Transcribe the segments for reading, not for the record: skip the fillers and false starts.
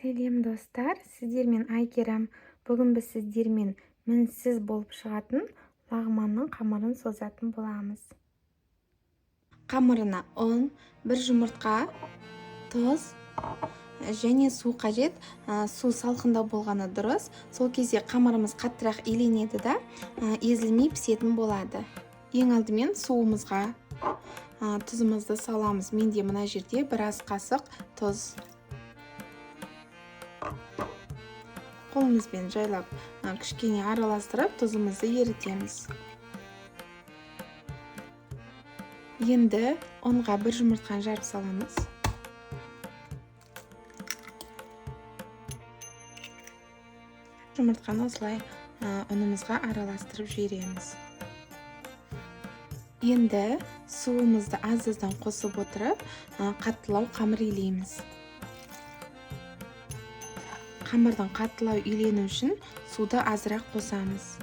Сәлем достар, сіздермен Айгерім. Бүгін біз сіздермен мінсіз болып шығатын лағманның қамырын созатын боламыз. Қамырына ұн, бір жұмыртқа, тұз және су қажет. Су салқындау болғаны дұрыс. Сол кезде қамырымыз қаттырақ иленеді да, езілмей пісетін болады. Ең алдымен суымызға тұзымызды саламыз. Менде мына жерде бір ас қасық тұз. Қолымызбен жайлап кішкене араластырып тұзымызды ерітеміз. Енді ұнға бір жұмыртқаны жарып саламыз. Жұмыртқаны осылай ұнымызға араластырып жібереміз. Енді суымызды аз-аздан қосып отырып, қаттылау қамыр илейміз. Қамырдың қаттылау илену үшін суды азырақ қосамыз.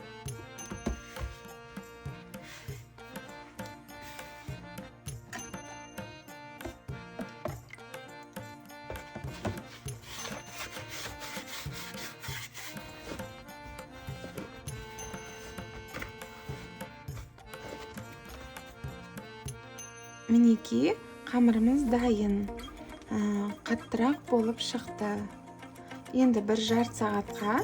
Мінекей, қамырымыз дайын. Қаттырақ болып шықты. Енді бір жарты сағатқа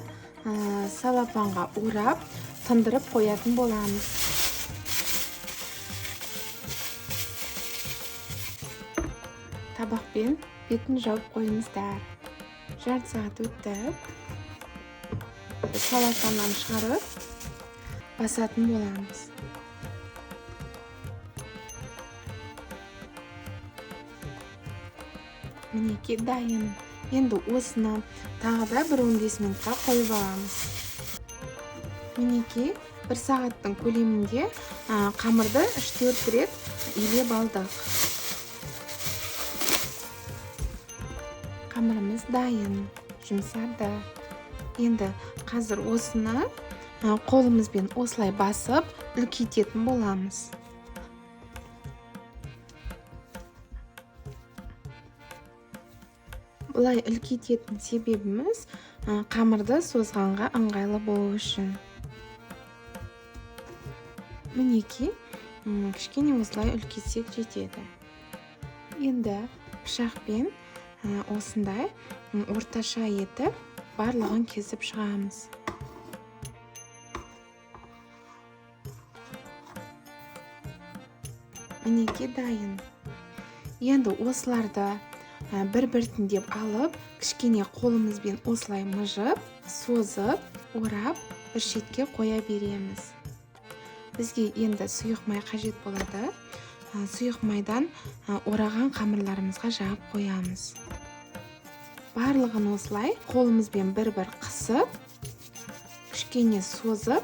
салапанға орап, тындырып қоятын боламыз. Табақпен бетін жауып қойыңыздар. Жарты сағат өтті. Салапаннан шығарып, басатын боламыз. Мінекей дайын. Енді осыны тағы да бір 15 минутқа қойып аламыз. Мінекей, бір сағаттың көлемінде қамырды 3-4 рет илеп алдық. Қамырымыз дайын, жұмсады. Енді қазір осыны қолымызбен осылай басып, үлкейтетін боламыз. Бұлай үлкейтетін себебіміз қамырды созғанға ыңғайлы болу үшін. Мінекей, кішкене осылай үлкейтсек жетеді. Енді пышақпен осындай орташа етіп барлығын кесіп шығамыз. Мінекей дайын. Енді осыларды бір-біртіндеп алып, кішкене қолымызбен осылай мұжып, созып, орап, бір шетке қоя береміз. Бізге енді сұйық май қажет болады. Сұйық майдан ораған қамырларымызға жағып қоямыз. Барлығын осылай қолымызбен бір-бір қысып, кішкене созып,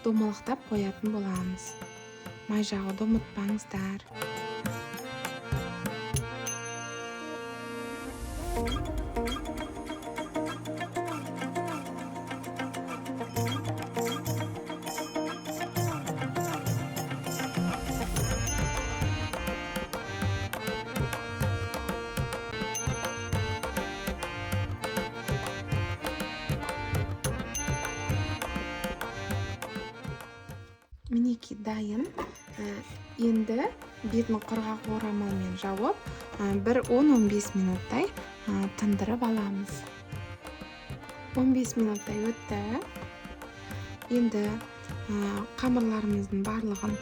домалақтап қоятын боламыз. Май жағуды ұмытпаңыздар. Мінекей дайын. Енді бетін құрғақ орамалмен жауып, бір 10-15 минуттай тындырып аламыз. 15 минуттай өтті. Енді қамырларымыздың барлығын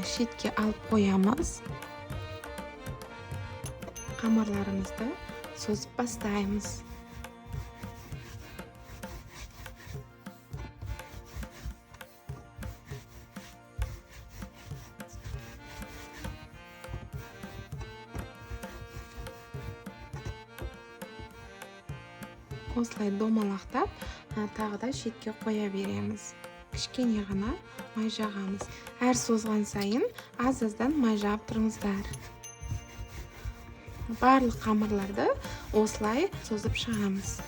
шетке алып қоямыз. Қамырларымызды созып бастаймыз. Осылай домалақтап, тағы да шетке қоя береміз. Кішкене ғана май жағамыз. Әр созған сайын аз-аздан май жағып тұрыңыздар. Барлық қамырларды осылай созып шығамыз.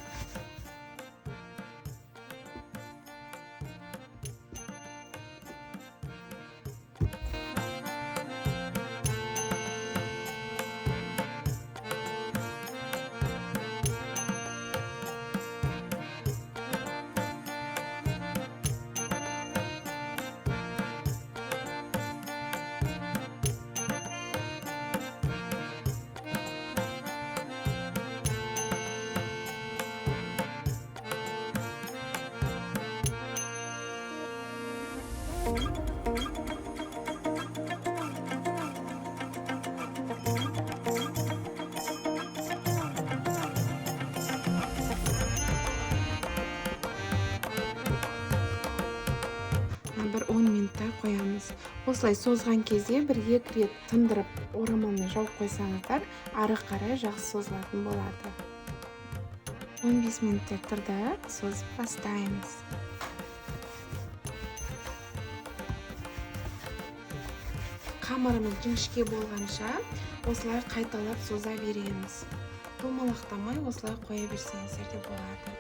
осылай созған кезде бір 2 рет тындырып орамалмен жауып қойсаңыздар, ары қарай жақсы созылатын болады. 15 минуттер тұрдық, созып бастаймыз. Қамырымыз жіңішке болғанша осылай қайталап соза береміз. Домалақтамай осылай қоя берсеңіздер де болады.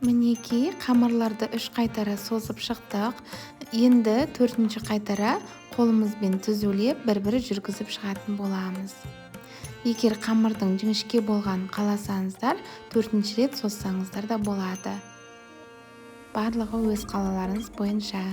Мінекей қамырларды 3 қайтара созып шықтық. Енді 4-ші қайтара қолымызбен түзулеп бір-бір жүргізіп шығатын боламыз. Егер қамырдың жіңішке болғанын қаласаңыздар, 4-ші рет созсаңыздар да болады. Барлығы өз қалаларыңыз бойынша.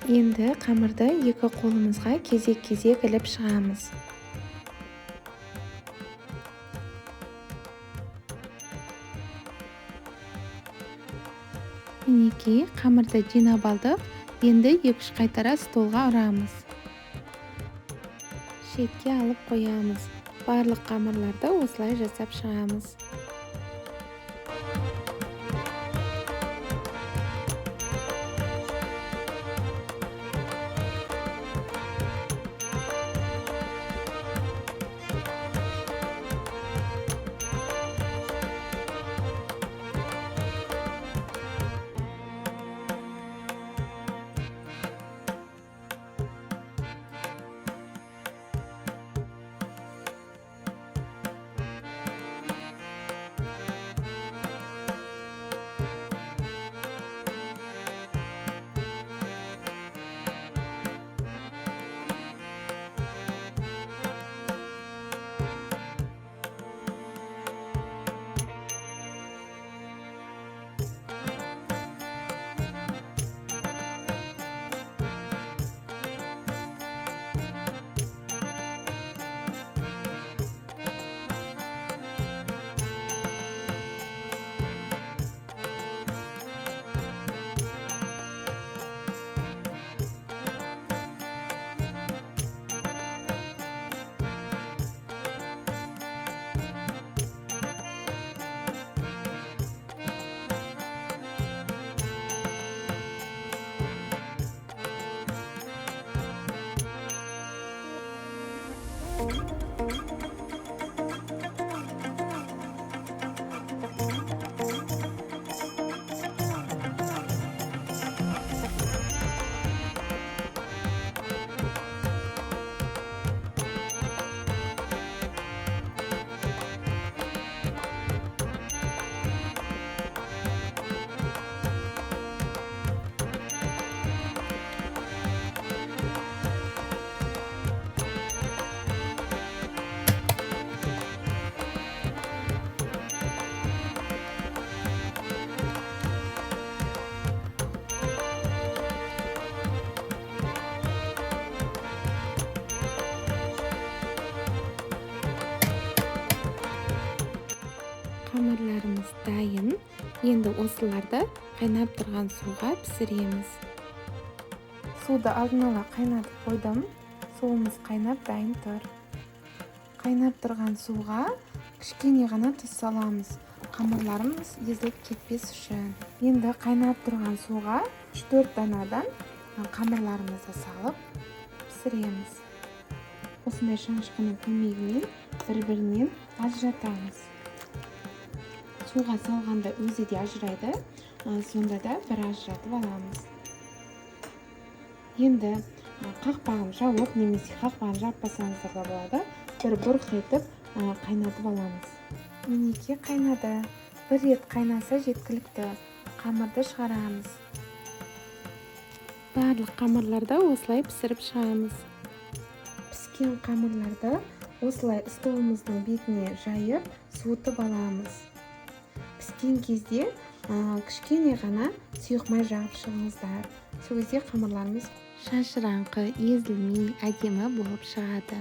Енді қамырды екі қолымызға кезек-кезек іліп шығамыз. Мінекей қамырды жинап алдық. Енді 2-3 қайтара столға ұрамыз. Шетке алып қоямыз. Барлық қамырларды осылай жасап шығамыз. Қамырларымыз дайын. Енді осыларды қайнап тұрған суға пісіреміз. Суды алдын ала қайнатып қойдым. Суымыз қайнап дайын тұр. Қайнап тұрған суға кішкене ғана тұз саламыз. Қамырларымыз езіліп кетпес үшін. Енді қайнап тұрған суға 3-4 данадан қамырларымызды салып пісіреміз. Осындай шанышқының көмегімен бір-бірінен ажыратамыз. Суға салғанда өзі де ажырайды, сонда да бір ажыратып аламыз. Енді қақпағын жауып, немесе қақпағын жаппасаңыздар да болады, бір бұрқ етіп қайнатып аламыз. Мінекей қайнады. Бір рет қайнаса жеткілікті. Қамырды шығарамыз. Барлық қамырларды осылай пісіріп шығамыз. Піскен қамырларды осылай столымыздың бетіне жайып, суытып аламыз. Піскен кезде кішкене ғана сұйық май жағып шығыңыздар. Сол кезде қамырларымыз шашыраңқы, езілмей, әдемі болып шығады.